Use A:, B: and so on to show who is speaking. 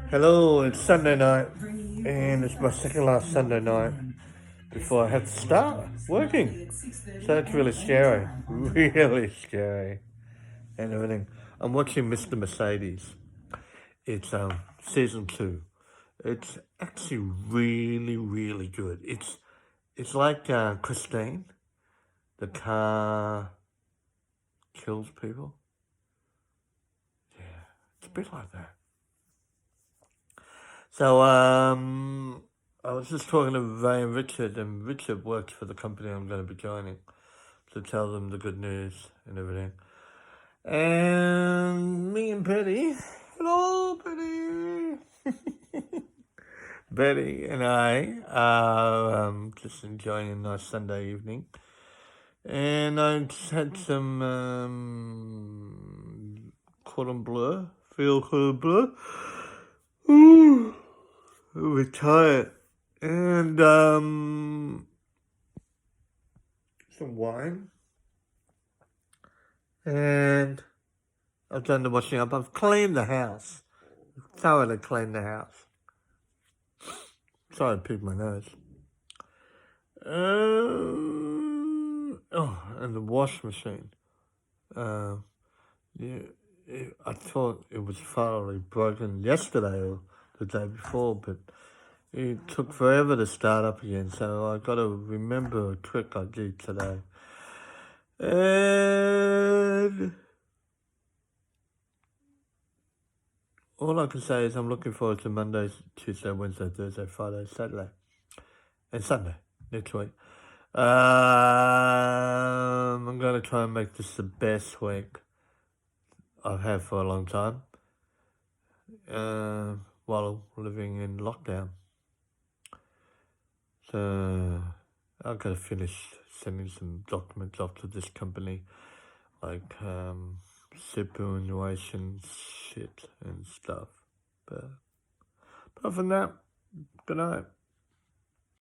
A: Hello, it's Sunday night, and it's my second last Sunday night before I have to start working. So it's really scary, really scary, and everything. I'm watching Mr. Mercedes. It's season 2. It's actually really, really good. It's like Christine, the car kills people. Yeah, it's a bit like that. So, I was just talking to Ray and Richard works for the company I'm going to be joining to tell them the good news and everything. And me and Betty, hello, Betty. Betty and I are just enjoying a nice Sunday evening. And I just had some cordon bleu, veal cordon bleu. Ooh. Retired. And some wine. And I've done the washing up. I've cleaned the house. Thoroughly cleaned the house. Sorry, I picked my nose. And the wash machine. I thought it was thoroughly broken yesterday or the day before, but it took forever to start up again, so I got to remember a trick I did today. And all I can say is I'm looking forward to Mondays, Tuesday, Wednesday, Thursday, Friday, Saturday, and Sunday next week. I'm going to try and make this the best week I've had for a long time while living in lockdown. So I've got to finish sending some documents off to this company, like superannuation shit and stuff. But apart from that, good night.